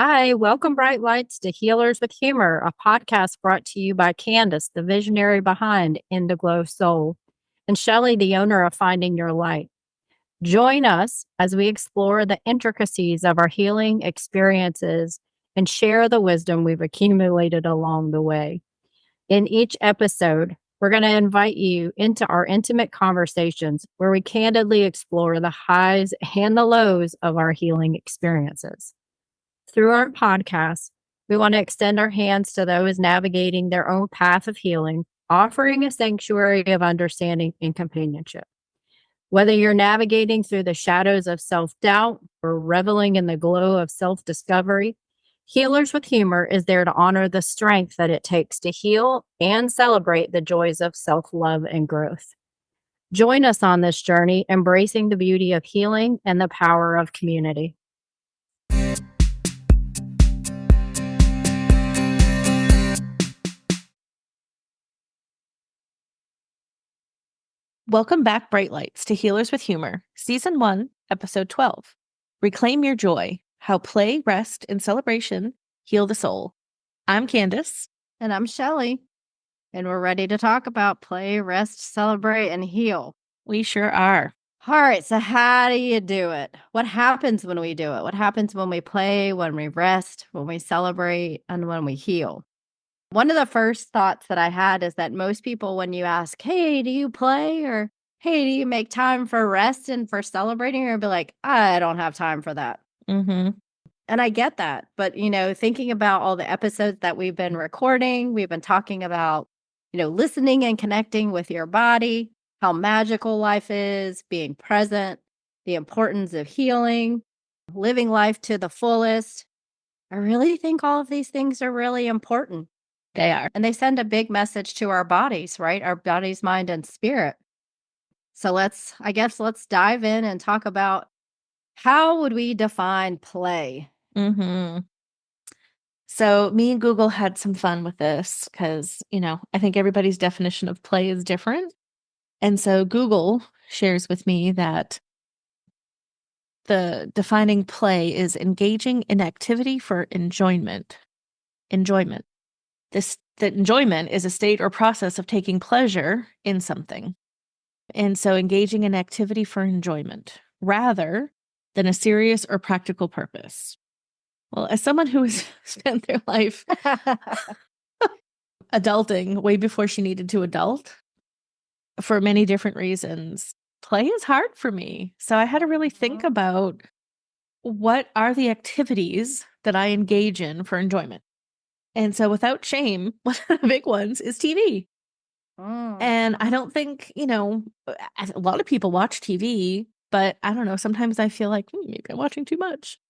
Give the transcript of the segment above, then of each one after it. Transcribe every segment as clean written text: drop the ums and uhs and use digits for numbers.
Hi, welcome Brightlights to Healers with Humor, a podcast brought to you by Candice, the visionary behind Indiglow Soul, and Shelly, the owner of Finding Your Light. Join us as we explore the intricacies of our healing experiences and share the wisdom we've accumulated along the way. In each episode, we're going to invite you into our intimate conversations where we candidly explore the highs and the lows of our healing experiences. Through our podcast, we want to extend our hands to those navigating their own path of healing, offering a sanctuary of understanding and companionship. Whether you're navigating through the shadows of self-doubt or reveling in the glow of self-discovery, Healers with Humor is there to honor the strength that it takes to heal and celebrate the joys of self-love and growth. Join us on this journey, embracing the beauty of healing and the power of community. Welcome back, Brightlights, to Healers with Humor, Season 1, Episode 12. Reclaim Your Joy, How Play, Rest, and Celebration Heal the Soul. I'm Candice. And I'm Shelly. And we're ready to talk about play, rest, celebrate, and heal. We sure are. All right, so how do you do it? What happens when we do it? What happens when we play, when we rest, when we celebrate, and when we heal? One of the first thoughts that I had is that most people, when you ask, hey, do you play? Or hey, do you make time for rest and for celebrating? You're gonna be like, I don't have time for that. Mm-hmm. And I get that. But, thinking about all the episodes that we've been recording, we've been talking about, listening and connecting with your body, how magical life is, being present, the importance of healing, living life to the fullest. I really think all of these things are really important. They are. And they send a big message to our bodies, right? Our bodies, mind, and spirit. So let's dive in and talk about how would we define play? Mm-hmm. So me and Google had some fun with this because, I think everybody's definition of play is different. And so Google shares with me that the defining play is engaging in activity for enjoyment. Enjoyment. That enjoyment is a state or process of taking pleasure in something. And so engaging in activity for enjoyment rather than a serious or practical purpose. Well, as someone who has spent their life adulting way before she needed to adult for many different reasons, play is hard for me. So I had to really think about what are the activities that I engage in for enjoyment. And so without shame, one of the big ones is TV. And I don't think, a lot of people watch TV, but I don't know, sometimes I feel like maybe I'm watching too much.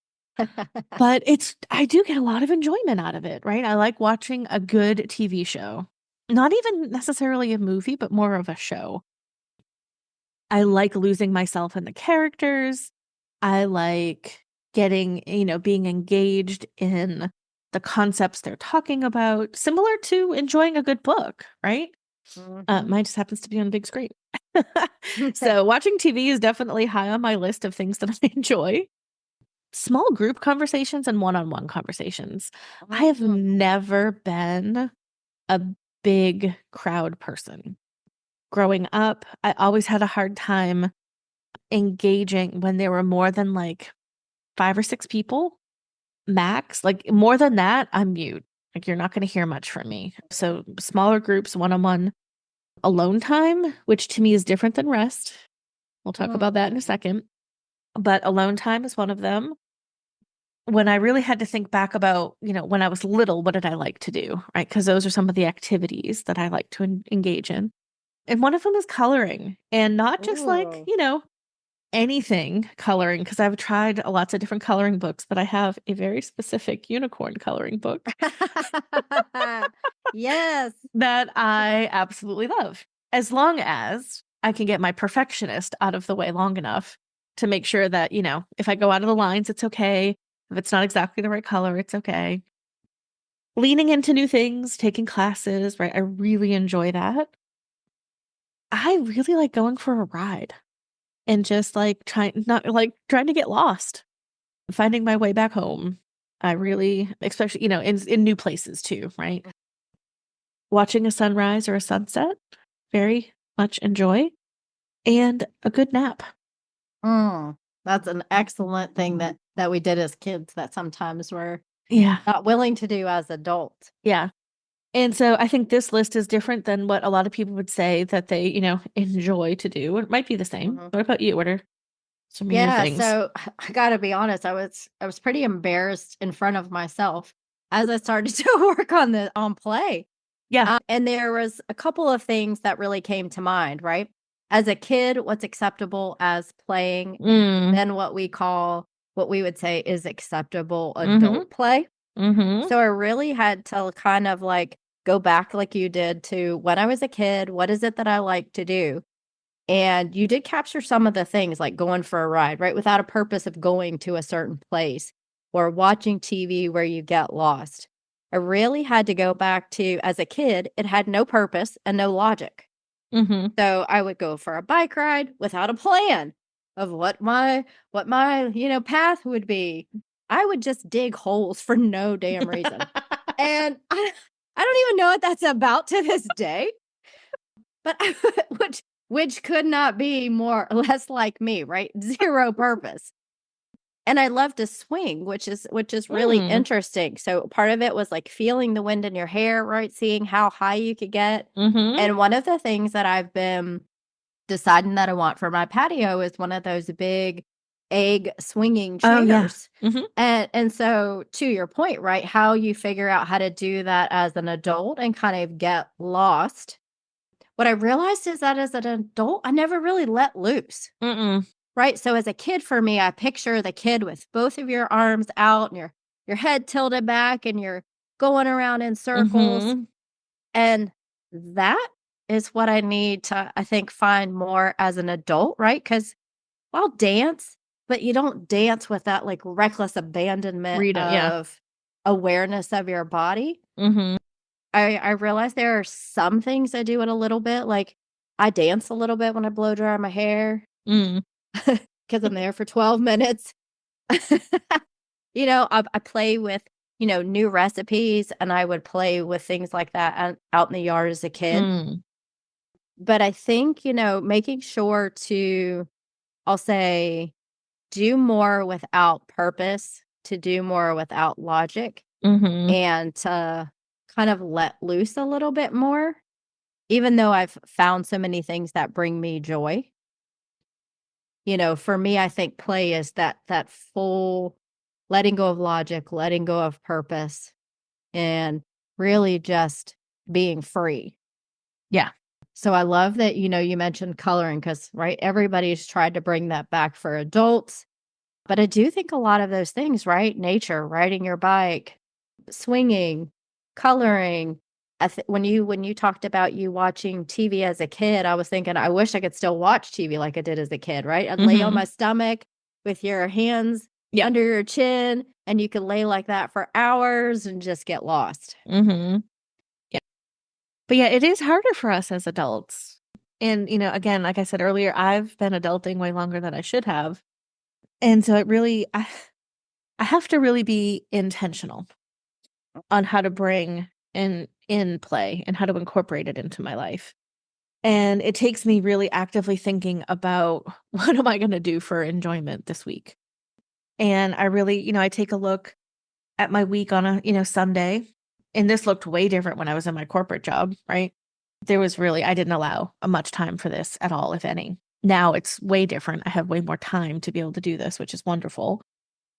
But I do get a lot of enjoyment out of it, right? I like watching a good TV show. Not even necessarily a movie, but more of a show. I like losing myself in the characters. I like getting, being engaged in the concepts they're talking about, similar to enjoying a good book, right? Mine just happens to be on a big screen. So watching TV is definitely high on my list of things that I enjoy. Small group conversations and one-on-one conversations. I have never been a big crowd person. Growing up, I always had a hard time engaging when there were more than like 5 or 6 people max. Like more than that, I'm mute. Like you're not going to hear much from me. So smaller groups, one-on-one, alone time, which to me is different than rest. We'll talk about that in a second. But alone time is one of them. When I really had to think back about, when I was little, what did I like to do, right? Because those are some of the activities that I like to engage in. And one of them is coloring, and not just like, anything coloring, because I've tried lots of different coloring books, but I have a very specific unicorn coloring book. Yes. That I absolutely love, as long as I can get my perfectionist out of the way long enough to make sure that, if I go out of the lines, it's okay. If it's not exactly the right color, it's okay. Leaning into new things, taking classes, right? I really enjoy that. I really like going for a ride and just like trying to get lost, finding my way back home. I really, especially, in new places too, right? Watching a sunrise or a sunset, very much enjoy, and a good nap. That's an excellent thing that we did as kids that sometimes we're Yeah. not willing to do as adults. Yeah. And so I think this list is different than what a lot of people would say that they, enjoy to do. It might be the same. What about you? What are some of your Yeah, things? so I gotta be honest, I was pretty embarrassed in front of myself as I started to work on play. Yeah. And there was a couple of things that really came to mind, right? As a kid, what's acceptable as playing, then what we would say is acceptable adult play. So I really had to kind of like go back like you did to when I was a kid, what is it that I like to do? And you did capture some of the things like going for a ride, right? Without a purpose of going to a certain place or watching TV where you get lost. I really had to go back to, as a kid, it had no purpose and no logic. So I would go for a bike ride without a plan of what my path would be. I would just dig holes for no damn reason. And I don't even know what that's about to this day. But which could not be more or less like me, right? Zero purpose. And I love to swing, which is really interesting. So part of it was like feeling the wind in your hair, right? Seeing how high you could get. And one of the things that I've been deciding that I want for my patio is one of those big egg swinging chairs. Oh, yeah. And so to your point, right? How you figure out how to do that as an adult and kind of get lost. What I realized is that as an adult, I never really let loose. Right? So as a kid, for me, I picture the kid with both of your arms out and your head tilted back and you're going around in circles. And that is what I need to, I think, find more as an adult, right? Because I'll dance, but you don't dance with that like reckless abandonment Yeah. of awareness of your body. I realize there are some things I do it a little bit. Like I dance a little bit when I blow dry my hair because I'm there for 12 minutes. I play with, new recipes and I would play with things like that out in the yard as a kid. But I think, making sure to, I'll say, do more without purpose, to do more without logic, and to kind of let loose a little bit more, even though I've found so many things that bring me joy. For me, I think play is that full letting go of logic, letting go of purpose, and really just being free. Yeah. So I love that, you mentioned coloring because, right, everybody's tried to bring that back for adults. But I do think a lot of those things, right? Nature, riding your bike, swinging, coloring. When you talked about you watching TV as a kid, I was thinking, I wish I could still watch TV like I did as a kid, right? I'd lay on my stomach with your hands under your chin, and you could lay like that for hours and just get lost. Yeah. But yeah, it is harder for us as adults. And, again, like I said earlier, I've been adulting way longer than I should have. And so it really, I have to really be intentional on how to bring in play and how to incorporate it into my life. And it takes me really actively thinking about what am I going to do for enjoyment this week? And I really, I take a look at my week on a, Sunday. And this looked way different when I was in my corporate job, right? I didn't allow much time for this at all, if any. Now it's way different. I have way more time to be able to do this, which is wonderful.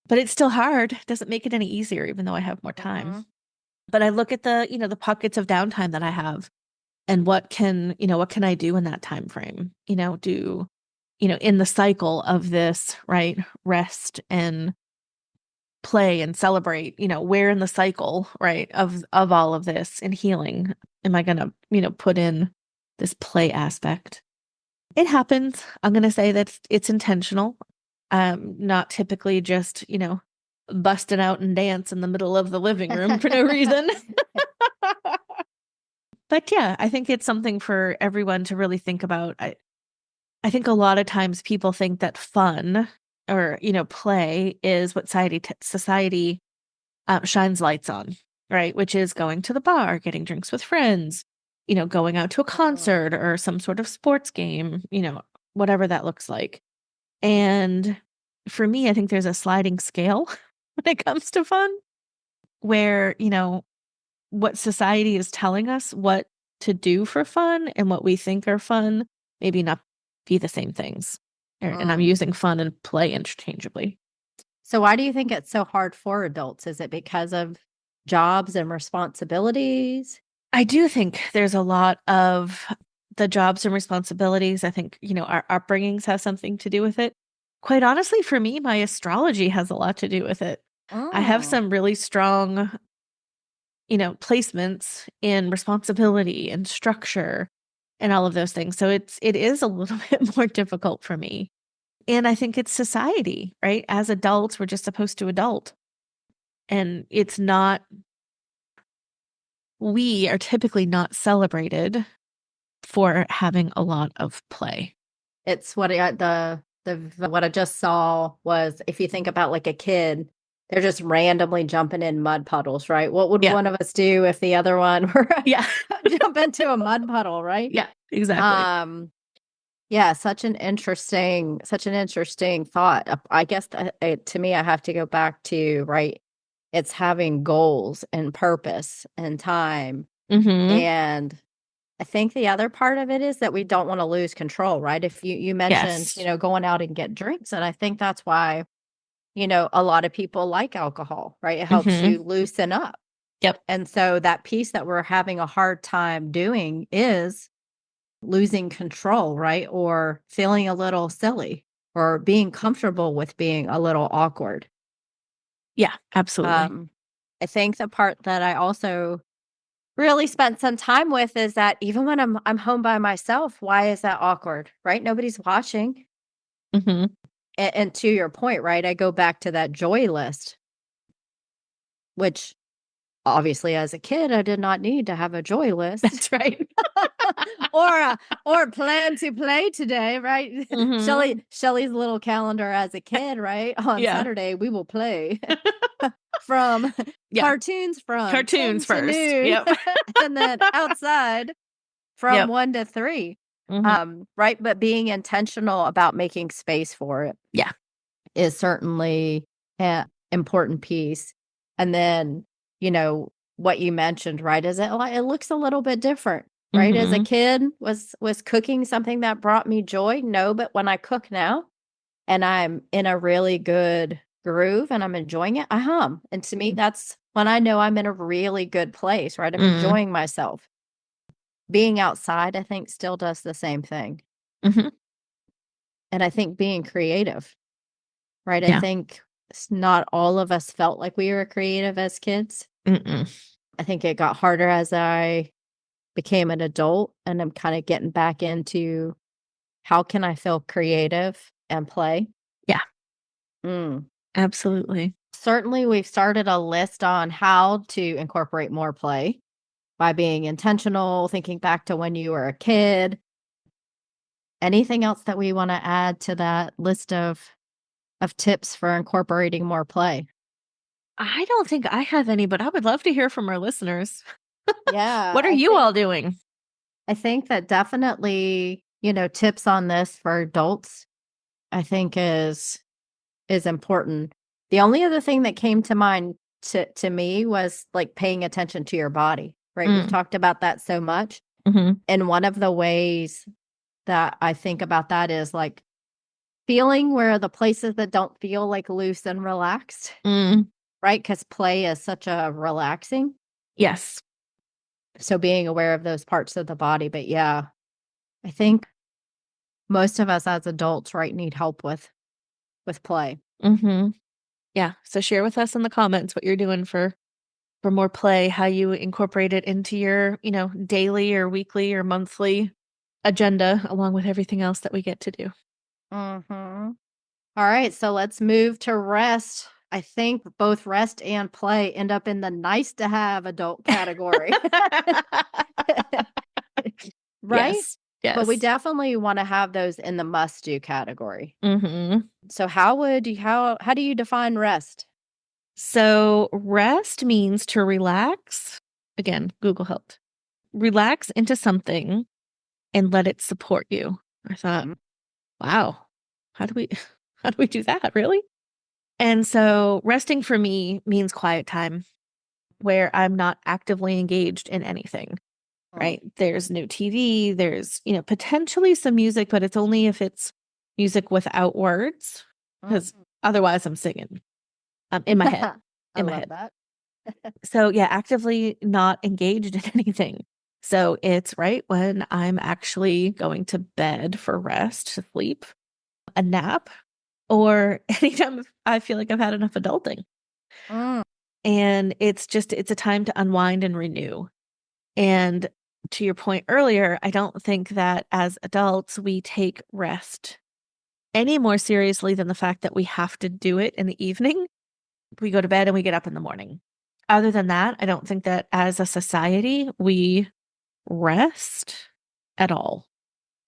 But it's still hard. It doesn't make it any easier, even though I have more time. But I look at the pockets of downtime that I have and what can I do in that time frame? In the cycle of this, right? Rest and play and celebrate, where in the cycle, right, of all of this and healing am I gonna, put in this play aspect? It happens. I'm gonna say that it's intentional. Not typically just, busting out and dance in the middle of the living room for no reason. But yeah, I think it's something for everyone to really think about. I think a lot of times people think that fun or, play is what society shines lights on, right? Which is going to the bar, getting drinks with friends, going out to a concert or some sort of sports game, whatever that looks like. And for me, I think there's a sliding scale when it comes to fun where, what society is telling us what to do for fun and what we think are fun, maybe not be the same things. And I'm using fun and play interchangeably. So why do you think it's so hard for adults? Is it because of jobs and responsibilities? I do think there's a lot of the jobs and responsibilities. I think, our upbringings have something to do with it. Quite honestly, for me, my astrology has a lot to do with it. I have some really strong, placements in responsibility and structure and all of those things. So it is a little bit more difficult for me. And I think it's society, right? As adults, we're just supposed to adult. And we are typically not celebrated for having a lot of play. It's what what I just saw was, if you think about like a kid, they're just randomly jumping in mud puddles, right? What would one of us do if the other one were jump into a mud puddle, right? Yeah, exactly. Yeah, such an interesting thought. I guess to me, I have to go back to, right, it's having goals and purpose and time. And I think the other part of it is that we don't want to lose control, right? If you mentioned, going out and get drinks. And I think that's why, a lot of people like alcohol, right? It helps you loosen up. Yep. And so that piece that we're having a hard time doing is losing control, right? Or feeling a little silly or being comfortable with being a little awkward. Yeah, absolutely. I think the part that I also really spent some time with is that even when I'm home by myself, why is that awkward, right? Nobody's watching. And to your point, right, I go back to that joy list, which obviously as a kid, I did not need to have a joy list. That's right. or plan to play today, right? Shelly's little calendar as a kid, right? On Saturday, we will play from cartoons cartoons 10 to first. noon, Yep. and then outside from 1 to 3. Right. But being intentional about making space for it. Yeah. Is certainly an important piece. And then, what you mentioned, right? Is it looks a little bit different, right? As a kid, was cooking something that brought me joy? No, but when I cook now and I'm in a really good groove and I'm enjoying it, I hum. And to me, that's when I know I'm in a really good place, right? I'm enjoying myself. Being outside, I think, still does the same thing. And I think being creative, right? I think not all of us felt like we were creative as kids. I think it got harder as I became an adult, and I'm kind of getting back into how can I feel creative and play? Yeah. Absolutely. Certainly, we've started a list on how to incorporate more play by being intentional, thinking back to when you were a kid. Anything else that we want to add to that list of tips for incorporating more play? I don't think I have any, but I would love to hear from our listeners. Yeah. What are you all doing? I think that definitely, tips on this for adults, I think is important. The only other thing that came to mind to me was like paying attention to your body, right? We've talked about that so much. And one of the ways that I think about that is like feeling where the places that don't feel like loose and relaxed, right? Because play is such a relaxing. Yes. So being aware of those parts of the body. But yeah, I think most of us as adults, right, need help with play. Yeah. So share with us in the comments what you're doing for more play, how you incorporate it into your, daily or weekly or monthly agenda, along with everything else that we get to do. All right. So let's move to rest. I think both rest and play end up in the nice to have adult category. Right? Yes. But we definitely want to have those in the must do category. So how do you define rest? So rest means to relax. Again, Google helped. Relax into something and let it support you. I thought, wow, how do we how do we do that, really? And so resting for me means quiet time where I'm not actively engaged in anything, right? There's no TV, there's, potentially some music, but it's only if it's music without words, because otherwise I'm singing in my head. I love that. So yeah, actively not engaged in anything. So it's right when I'm actually going to bed for rest, to sleep, a nap, or anytime I feel like I've had enough adulting. And it's a time to unwind and renew. And to your point earlier, I don't think that as adults we take rest any more seriously than the fact that we have to do it in the evening. We go to bed and we get up in the morning. Other than that, I don't think that as a society we rest at all.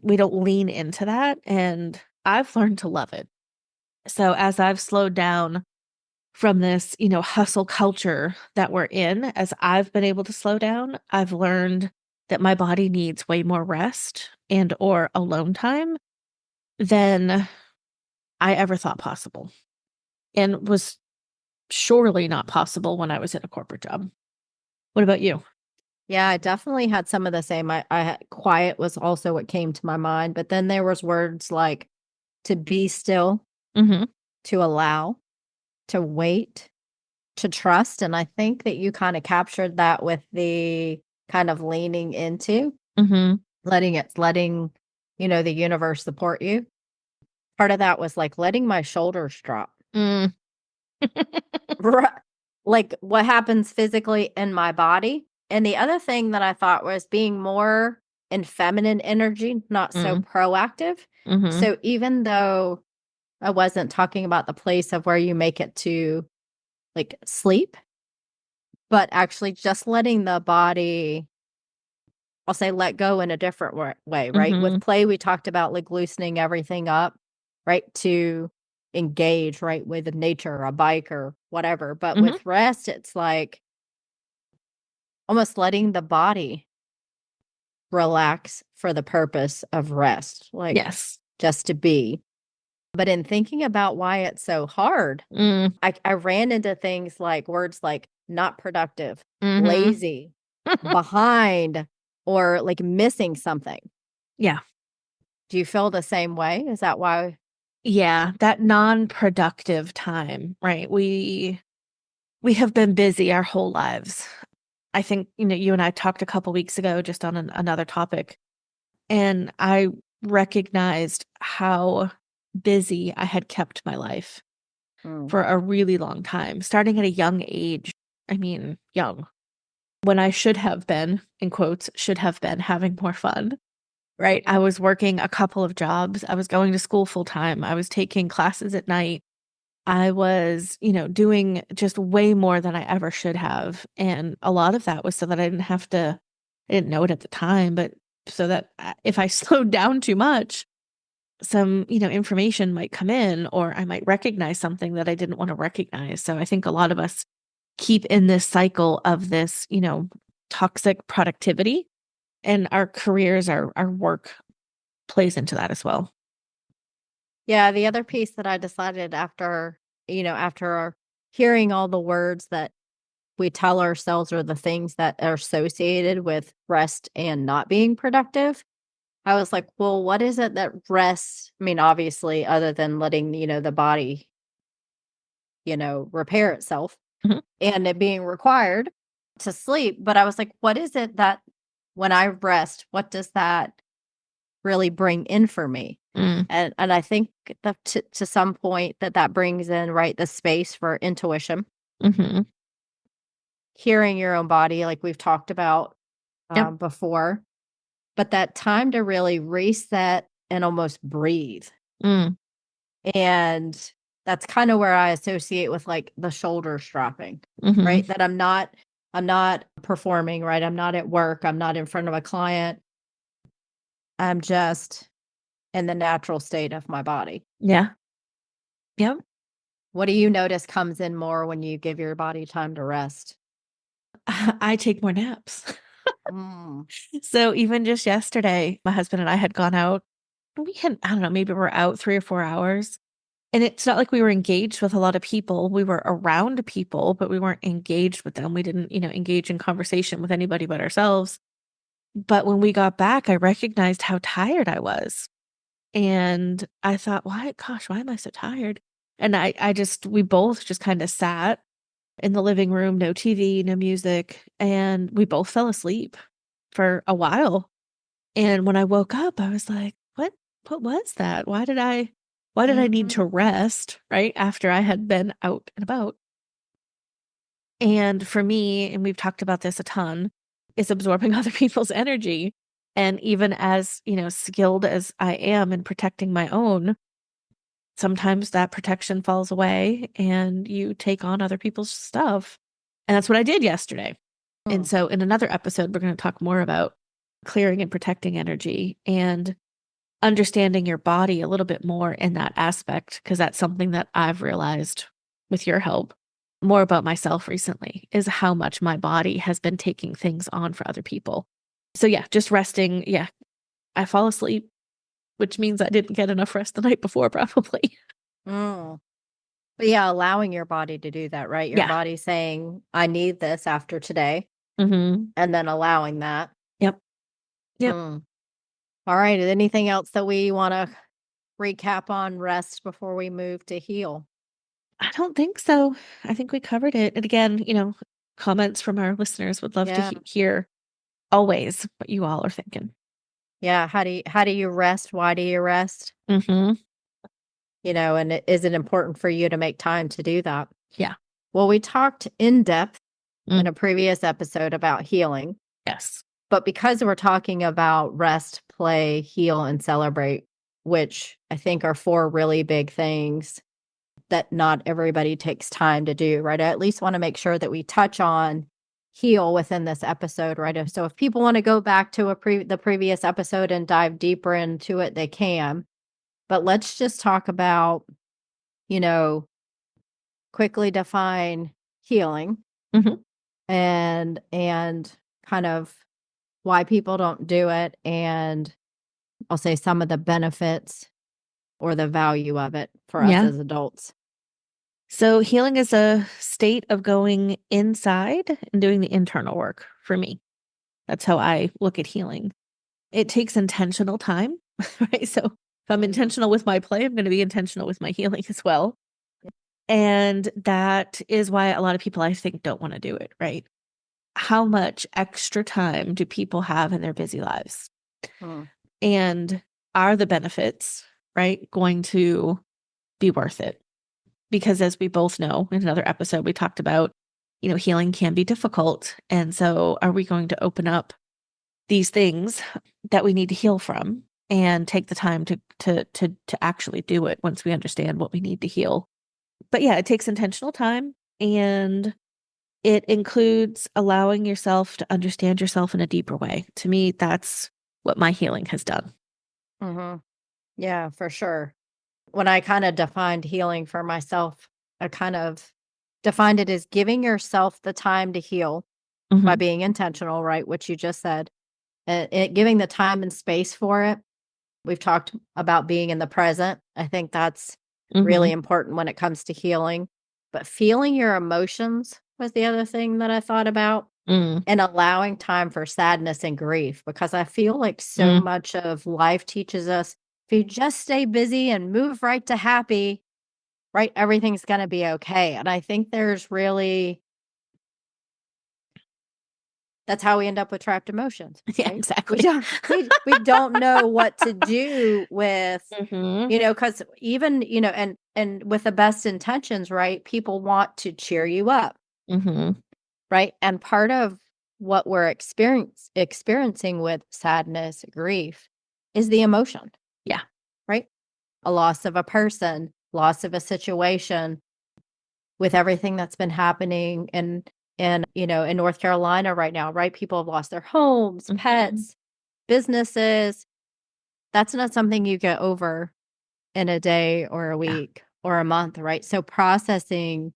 We don't lean into that, and I've learned to love it. So as I've slowed down from this, hustle culture that we're in, as I've been able to slow down, I've learned that my body needs way more rest and or alone time than I ever thought possible, and was surely not possible when I was in a corporate job. What about you? Yeah, I definitely had some of the same. Quiet was also what came to my mind, but then there was words like to be still, Mm-hmm. to allow, to wait, to trust. And I think that you kind of captured that with the kind of leaning into Mm-hmm. letting, the universe support you. Part of that was like letting my shoulders drop. Mm. Like what happens physically in my body. And the other thing that I thought was being more in feminine energy, not so proactive. Mm-hmm. So even though I wasn't talking about the place of where you make it to like sleep, but actually just letting the body, I'll say let go in a different way, right? Mm-hmm. With play, we talked about like loosening everything up, right? To engage, right? With nature or a bike or whatever. But Mm-hmm. with rest, it's like almost letting the body relax for the purpose of rest, like Yes. just to be. But in thinking about why it's so hard, Mm. I ran into things like words like not productive, Mm-hmm. lazy, behind, or like missing something. Yeah. Do you feel the same way? Is that why? Yeah, that non-productive time, right? We have been busy our whole lives. I think, you and I talked a couple weeks ago just on another topic, and I recognized how busy I had kept my life for a really long time, starting at a young age. I mean, young, when I should have been, in quotes, should have been having more fun, right? I was working a couple of jobs. I was going to school full time. I was taking classes at night. I was, doing just way more than I ever should have. And a lot of that was so that I didn't know it at the time, but so that if I slowed down too much, some, information might come in, or I might recognize something that I didn't want to recognize. So I think a lot of us keep in this cycle of this, toxic productivity, and our careers, our work plays into that as well. Yeah, the other piece that I decided after hearing all the words that we tell ourselves or the things that are associated with rest and not being productive, I was like, well, what is it that rest? I mean, obviously, other than letting, the body, repair itself Mhm. and it being required to sleep. But I was like, what is it that when I rest, what does that really bring in for me? Mm. And I think that to some point that brings in, right, the space for intuition, Mhm. hearing your own body, like we've talked about Yep. before, but that time to really reset and almost breathe. Mm. And that's kind of where I associate with like the shoulders dropping, Mhm. right? That I'm not performing, right? I'm not at work. I'm not in front of a client. I'm just in the natural state of my body. Yeah. Yep. What do you notice comes in more when you give your body time to rest? I take more naps. Mm. So even just yesterday, my husband and I had gone out. We had, I don't know, maybe we're out 3 or 4 hours. And it's not like we were engaged with a lot of people. We were around people, but we weren't engaged with them. We didn't, engage in conversation with anybody but ourselves. But when we got back, I recognized how tired I was. And I thought, why am I so tired? And we both just kind of sat in the living room, no TV, no music, and we both fell asleep for a while. And when I woke up, I was like, what was that? Why did I need to rest, right? After I had been out and about. And for me, and we've talked about this a ton, is absorbing other people's energy. And even as, skilled as I am in protecting my own, sometimes that protection falls away and you take on other people's stuff. And that's what I did yesterday. And so in another episode, we're going to talk more about clearing and protecting energy and understanding your body a little bit more in that aspect, because that's something that I've realized with your help more about myself recently, is how much my body has been taking things on for other people. So yeah, just resting. Yeah, I fall asleep, which means I didn't get enough rest the night before, probably. Mm. But yeah, allowing your body to do that, right? Your Yeah. body saying, I need this after today, Mm-hmm. and then allowing that. Yep. Mm. All right. Anything else that we want to recap on rest before we move to heal? I don't think so. I think we covered it. And again, comments from our listeners, would love to Yeah. hear always what you all are thinking. Yeah. How do you rest? Why do you rest? Mm-hmm. And is it important for you to make time to do that? Yeah. Well, we talked in depth in Mm. a previous episode about healing, Yes. but because we're talking about rest, play, heal, and celebrate, which I think are 4 really big things that not everybody takes time to do, right? I at least want to make sure that we touch on heal within this episode, right? So if people want to go back to the previous episode and dive deeper into it, they can. But let's just talk about, you know, quickly define healing Mm-hmm. and kind of why people don't do it, and I'll say some of the benefits or the value of it for us Yeah. as adults. So healing is a state of going inside and doing the internal work for me. That's how I look at healing. It takes intentional time, right? So if I'm intentional with my play, I'm going to be intentional with my healing as well. And that is why a lot of people, I think, don't want to do it, right? How much extra time do people have in their busy lives? Mm. And are the benefits, right, going to be worth it? Because as we both know, in another episode, we talked about, healing can be difficult. And so are we going to open up these things that we need to heal from and take the time to actually do it once we understand what we need to heal? But yeah, it takes intentional time, and it includes allowing yourself to understand yourself in a deeper way. To me, that's what my healing has done. Mm-hmm. Yeah, for sure. When I kind of defined healing for myself, I kind of defined it as giving yourself the time to heal by Mm-hmm. being intentional, right? Which you just said, and giving the time and space for it. We've talked about being in the present. I think that's Mm-hmm. really important when it comes to healing. But feeling your emotions was the other thing that I thought about, Mm. and allowing time for sadness and grief, because I feel like so Mm. much of life teaches us if you just stay busy and move right to happy, right, everything's going to be okay. And I think there's really, that's how we end up with trapped emotions, Yeah, right? exactly. We don't know what to do with, Mm-hmm. because even, and with the best intentions, right? People want to cheer you up, Mm-hmm. right? And part of what we're experiencing with sadness, grief, is the emotion, Yeah. right? A loss of a person, loss of a situation, with everything that's been happening in North Carolina right now, right? People have lost their homes, Mm-hmm. pets, businesses. That's not something you get over in a day or a Yeah. week or a month, right? So processing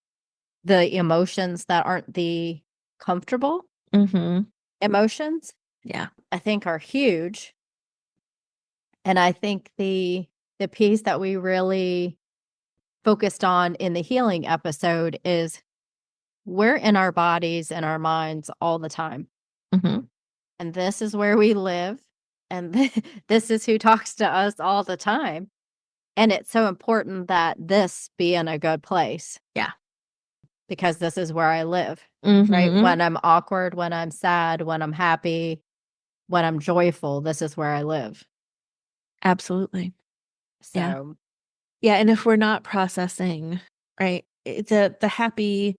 the emotions that aren't the comfortable emotions, Yeah. I think are huge. And I think the piece that we really focused on in the healing episode is we're in our bodies and our minds all the time. And this is where we live. And this is who talks to us all the time. And it's so important that this be in a good place. Yeah. Because this is where I live, right? When I'm awkward, when I'm sad, when I'm happy, when I'm joyful, this is where I live. Absolutely. So, yeah. And if we're not processing, right, the happy,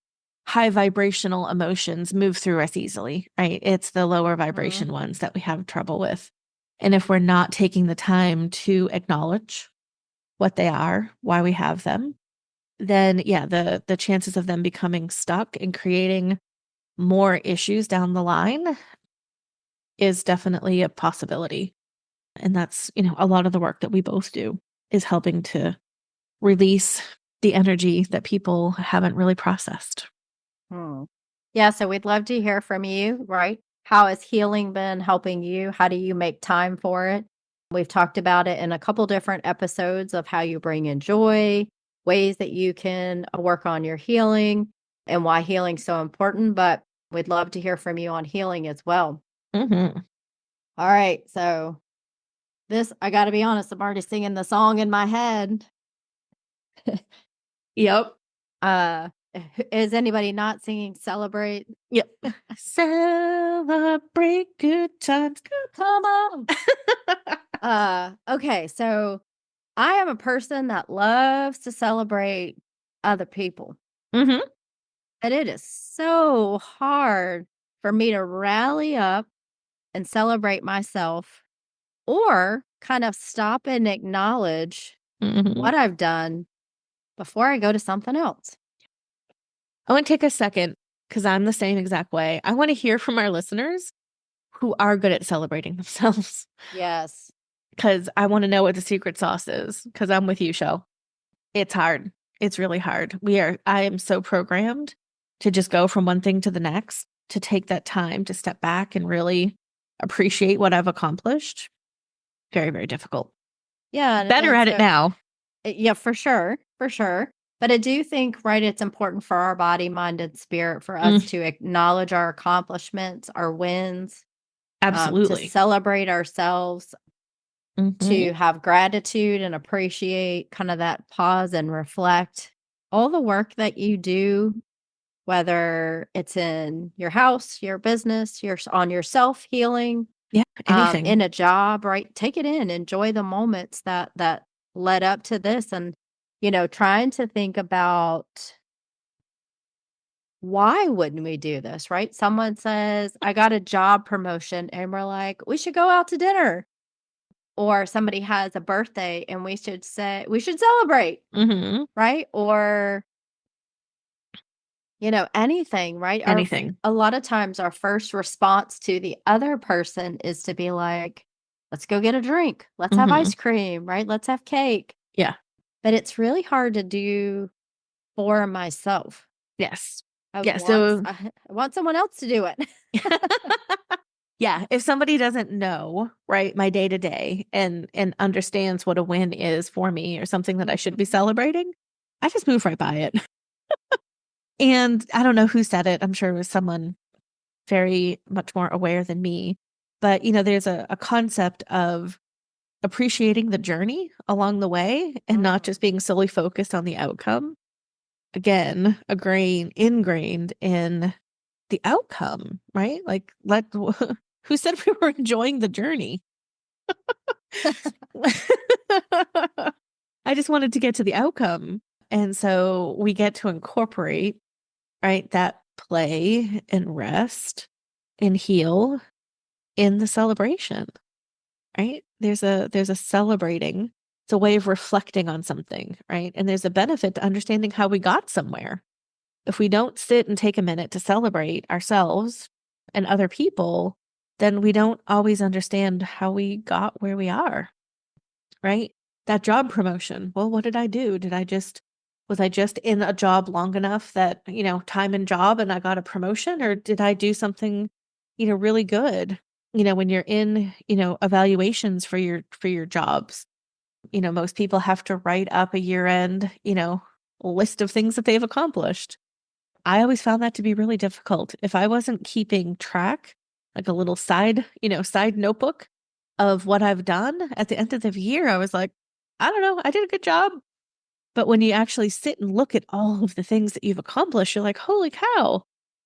high vibrational emotions move through us easily, right? It's the lower vibration ones that we have trouble with. And if we're not taking the time to acknowledge what they are, why we have them, then yeah, the chances of them becoming stuck and creating more issues down the line is definitely a possibility. And that's, a lot of the work that we both do is helping to release the energy that people haven't really processed. Yeah, so we'd love to hear from you, right? How has healing been helping you? How do you make time for it? We've talked about it in a couple different episodes of how you bring in joy, ways that you can work on your healing, and why healing's so important. But we'd love to hear from you on healing as well. All right, so I got to be honest, I'm already singing the song in my head. Yep. Is anybody not singing Celebrate? Yep. Celebrate good times. Come on. Okay, so I am a person that loves to celebrate other people. And it is so hard for me to rally up and celebrate myself or kind of stop and acknowledge what I've done before I go to something else. I want to take a second because I'm the same exact way. I want to hear from our listeners who are good at celebrating themselves. Yes. Because I want to know what the secret sauce is. Because I'm with you, Shell. It's hard. It's really hard. I am so programmed to just go from one thing to the next, to take that time to step back and really appreciate what I've accomplished. Very, very difficult. Yeah. Better at it now. Yeah, for sure. For sure. But I do think, right, it's important for our body, mind, and spirit for us to acknowledge our accomplishments, our wins. Absolutely. To celebrate ourselves, to have gratitude and appreciate kind of that pause and reflect. All the work that you do, whether it's in your house, your business, on your self-healing, anything. in a job, right? Take it in, enjoy the moments that led up to this, and trying to think about why wouldn't we do this, right? Someone says, I got a job promotion, and we're like, we should go out to dinner. Or somebody has a birthday and we should celebrate, right? Or, anything, right? Anything. A lot of times our first response to the other person is to be like, let's go get a drink. Let's have ice cream, right? Let's have cake. Yeah. But it's really hard to do for myself. Yes. I want someone else to do it. Yeah, if somebody doesn't know, right, my day to day and understands what a win is for me or something that I should be celebrating, I just move right by it. And I don't know who said it. I'm sure it was someone very much more aware than me. But, there's a concept of appreciating the journey along the way and not just being solely focused on the outcome. Again, ingrained in the outcome, right? Like, who said we were enjoying the journey? I just wanted to get to the outcome. And so we get to incorporate, right, that play and rest and heal in the celebration, right? There's a celebrating. It's a way of reflecting on something, right? And there's a benefit to understanding how we got somewhere. If we don't sit and take a minute to celebrate ourselves and other people, then we don't always understand how we got where we are, right? That job promotion. Well, what did I do? Did I just Was I just in a job long enough that, time and job and I got a promotion, or did I do something, really good? When you're in, evaluations for your jobs, most people have to write up a year-end, list of things that they've accomplished. I always found that to be really difficult. If I wasn't keeping track, like a little side notebook of what I've done at the end of the year, I was like, I don't know, I did a good job. But when you actually sit and look at all of the things that you've accomplished, you're like, holy cow,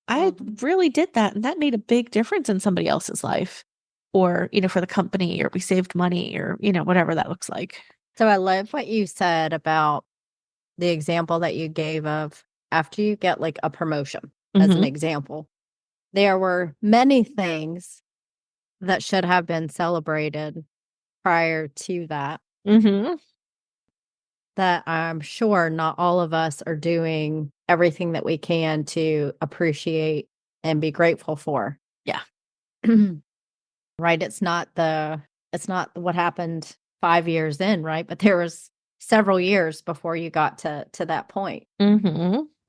I really did that. And that made a big difference in somebody else's life, or, for the company, or we saved money, or, whatever that looks like. So I love what you said about the example that you gave of after you get like a promotion, as an example. There were many things that should have been celebrated prior to that, that I'm sure not all of us are doing everything that we can to appreciate and be grateful for. Yeah. Right. It's not what happened 5 years in, right? But there was several years before you got to that point.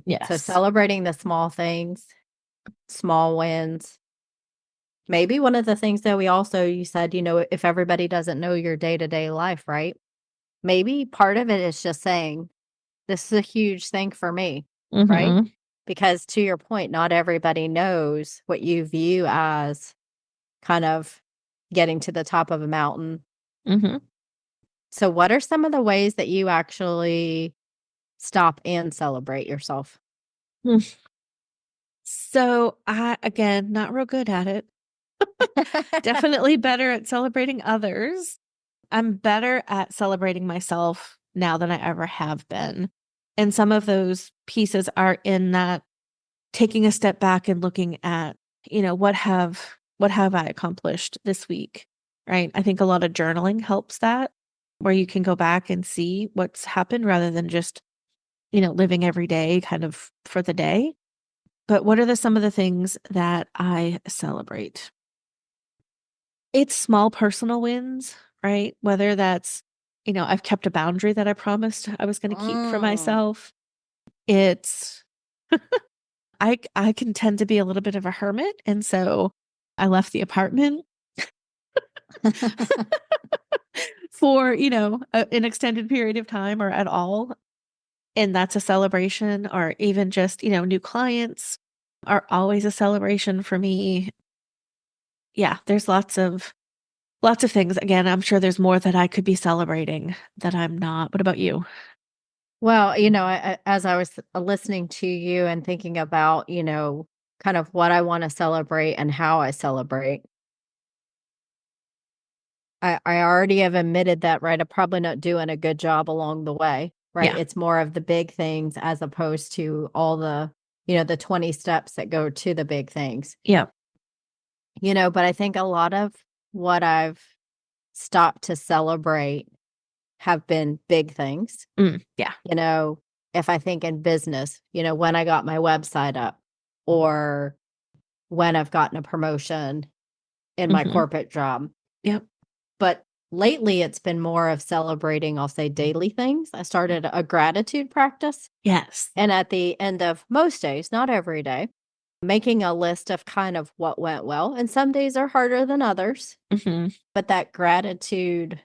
Yes. So celebrating the small things, small wins. Maybe one of the things that you said, if everybody doesn't know your day-to-day life, right? Maybe part of it is just saying, this is a huge thing for me, right? Because to your point, not everybody knows what you view as kind of getting to the top of a mountain. So what are some of the ways that you actually stop and celebrate yourself? So I, again, not real good at it. Definitely better at celebrating others. I'm better at celebrating myself now than I ever have been. And some of those pieces are in that taking a step back and looking at, what have I accomplished this week, right? I think a lot of journaling helps that, where you can go back and see what's happened rather than just, living every day kind of for the day. But what are some of the things that I celebrate? It's small personal wins, right? Whether that's, I've kept a boundary that I promised I was going to keep for myself. It's I can tend to be a little bit of a hermit, and so I left the apartment for, an extended period of time or at all. And that's a celebration, or even just, new clients are always a celebration for me. Yeah, there's lots of things. Again, I'm sure there's more that I could be celebrating that I'm not. What about you? Well, as I was listening to you and thinking about, kind of what I want to celebrate and how I celebrate, I already have admitted that, right? I'm probably not doing a good job along the way, right? Yeah. It's more of the big things as opposed to all the 20 steps that go to the big things. Yeah. But I think a lot of what I've stopped to celebrate have been big things. Yeah. If I think in business, when I got my website up, or when I've gotten a promotion in my corporate job. Yep. But lately it's been more of celebrating, I'll say, daily things. I started a gratitude practice. Yes. And at the end of most days, not every day, making a list of kind of what went well. And some days are harder than others. But that gratitude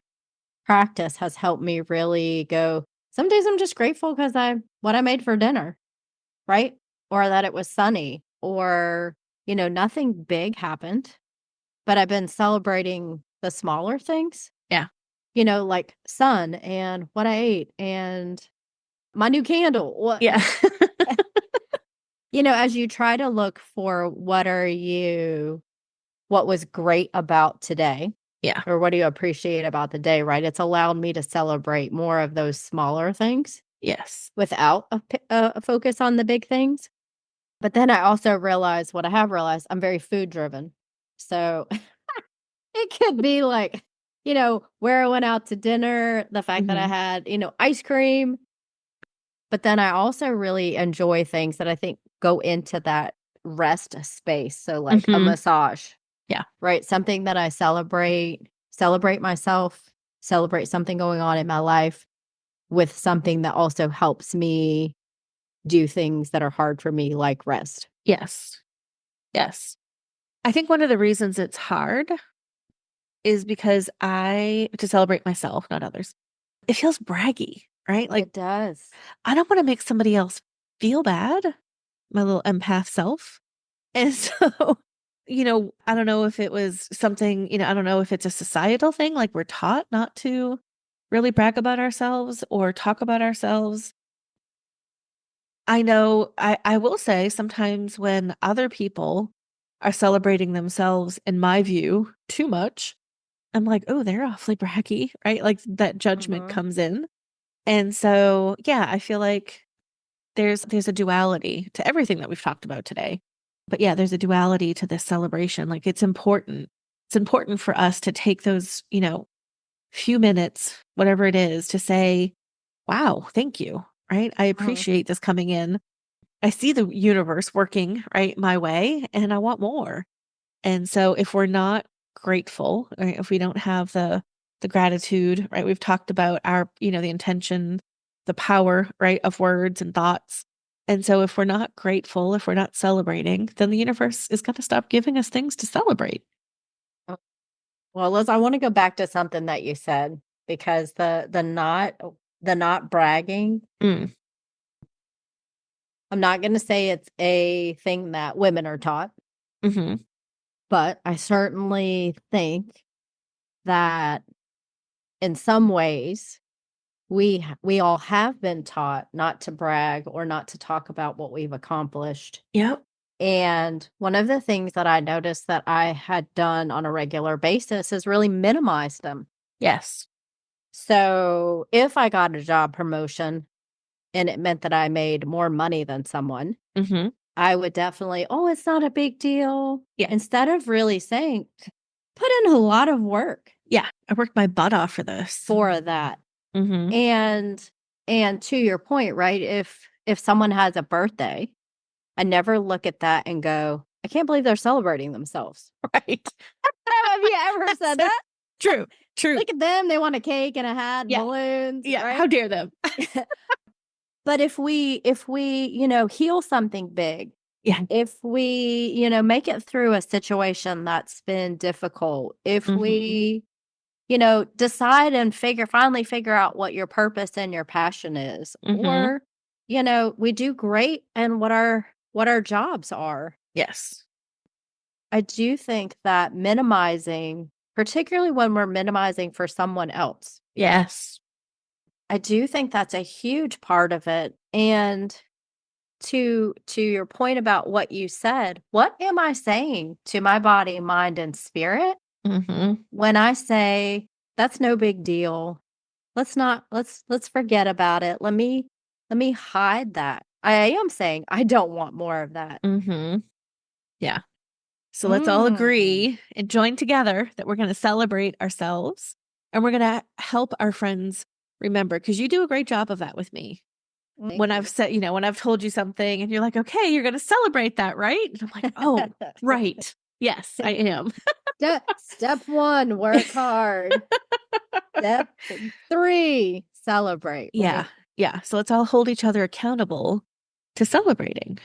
practice has helped me really go, some days I'm just grateful because what I made for dinner, right? Or that it was sunny, or, nothing big happened, but I've been celebrating the smaller things. Yeah. Like sun and what I ate and my new candle. Yeah. As you try to look for what was great about today. Yeah. Or what do you appreciate about the day, right? It's allowed me to celebrate more of those smaller things. Yes. Without a focus on the big things. But then I also realized I'm very food driven. So it could be like, where I went out to dinner, the fact that I had, ice cream. But then I also really enjoy things that I think go into that rest space. So like a massage. Yeah. Right. Something that I celebrate myself, celebrate something going on in my life. with something that also helps me do things that are hard for me, like rest. Yes. Yes. I think one of the reasons it's hard is because to celebrate myself, not others, it feels braggy, right? Like, It does. I don't want to make somebody else feel bad, my little empath self. And so, I don't know if it was something, I don't know if it's a societal thing, like we're taught not to really brag about ourselves or talk about ourselves. I know I will say sometimes when other people are celebrating themselves, in my view, too much, I'm like, oh, they're awfully braggy, right? Like that judgment comes in. And so, yeah, I feel like there's a duality to everything that we've talked about today. But yeah, there's a duality to this celebration. Like it's important. It's important for us to take those, few minutes, whatever it is, to say, wow, thank you, right? I appreciate this coming in. I see the universe working right my way and I want more. And so if we're not grateful, right, if we don't have the gratitude, right, we've talked about our, the intention, the power, right, of words and thoughts. And so if we're not grateful, if we're not celebrating, then the universe is going to stop giving us things to celebrate. Well, Liz, I want to go back to something that you said, because the not bragging, Mm. I'm not going to say it's a thing that women are taught, Mm-hmm. but I certainly think that in some ways we all have been taught not to brag or not to talk about what we've accomplished. Yep. And one of the things that I noticed that I had done on a regular basis is really minimize them. Yes. So if I got a job promotion and it meant that I made more money than someone, Mm-hmm. I would definitely, oh, it's not a big deal. Yeah. Instead of really saying, put in a lot of work. Yeah. I worked my butt off for this. For that. Mm-hmm. And to your point, right? If someone has a birthday, I never look at that and go, I can't believe they're celebrating themselves. Right. Have you ever said that? True. Look at them. They want a cake and a hat and Yeah. balloons. Yeah. Right? How dare them? But if we, heal something big, Yeah. if we, make it through a situation that's been difficult, if we, decide and finally figure out what your purpose and your passion is, or, we do great and what our jobs are. Yes. I do think that minimizing, particularly when we're minimizing for someone else. Yes. I do think that's a huge part of it. And to your point about what you said, what am I saying to my body, mind, and spirit when I say that's no big deal? Let's forget about it. Let me hide that. I am saying I don't want more of that. Yeah. So let's all agree and join together that we're going to celebrate ourselves and we're going to help our friends remember, because you do a great job of that with me. When I've said, when I've told you something and you're like, okay, you're going to celebrate that, right? And I'm like, oh, right. Yes, I am. Step 1, work hard. Step 3, celebrate. Yeah. Yeah. So let's all hold each other accountable to celebrating.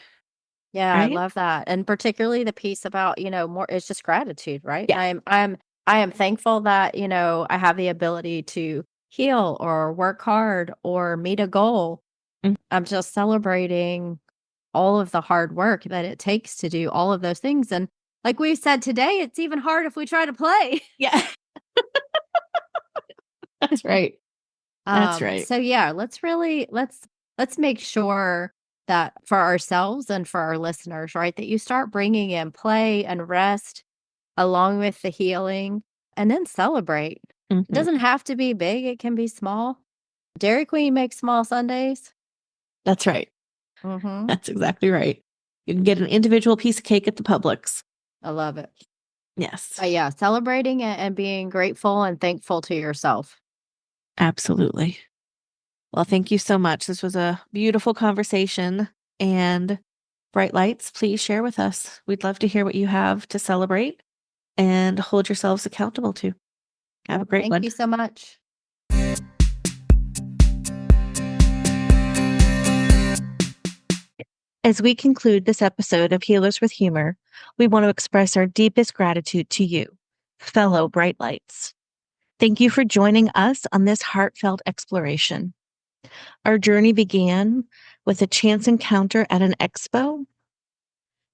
Yeah, right? I love that. And particularly the piece about, more, it's just gratitude, right? Yeah. I am thankful that, I have the ability to heal or work hard or meet a goal. I'm just celebrating all of the hard work that it takes to do all of those things. And like we said today, it's even hard if we try to play. Yeah. That's right. That's right. So yeah, let's make sure that for ourselves and for our listeners, right, that you start bringing in play and rest along with the healing, and then celebrate. It doesn't have to be big. It can be small. Dairy Queen makes small sundaes. That's right. That's exactly right. You can get an individual piece of cake at the Publix. I love it. Yes. But yeah, celebrating it and being grateful and thankful to yourself. Absolutely. Well, thank you so much. This was a beautiful conversation. And Brightlights, please share with us. We'd love to hear what you have to celebrate and hold yourselves accountable to. Have a great one. Thank you so much. As we conclude this episode of Healers with Humor, we want to express our deepest gratitude to you, fellow Brightlights. Thank you for joining us on this heartfelt exploration. Our journey began with a chance encounter at an expo,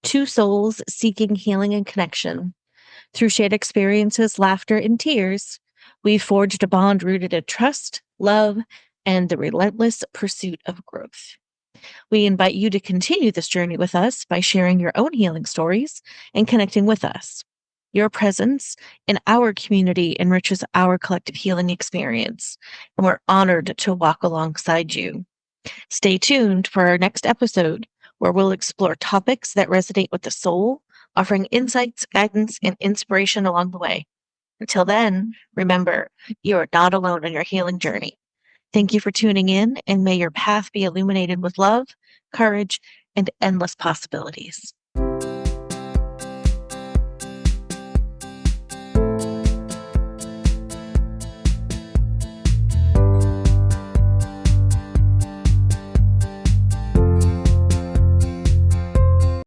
two souls seeking healing and connection. Through shared experiences, laughter, and tears, we forged a bond rooted in trust, love, and the relentless pursuit of growth. We invite you to continue this journey with us by sharing your own healing stories and connecting with us. Your presence in our community enriches our collective healing experience, and we're honored to walk alongside you. Stay tuned for our next episode, where we'll explore topics that resonate with the soul, offering insights, guidance, and inspiration along the way. Until then, remember, you are not alone on your healing journey. Thank you for tuning in, and may your path be illuminated with love, courage, and endless possibilities.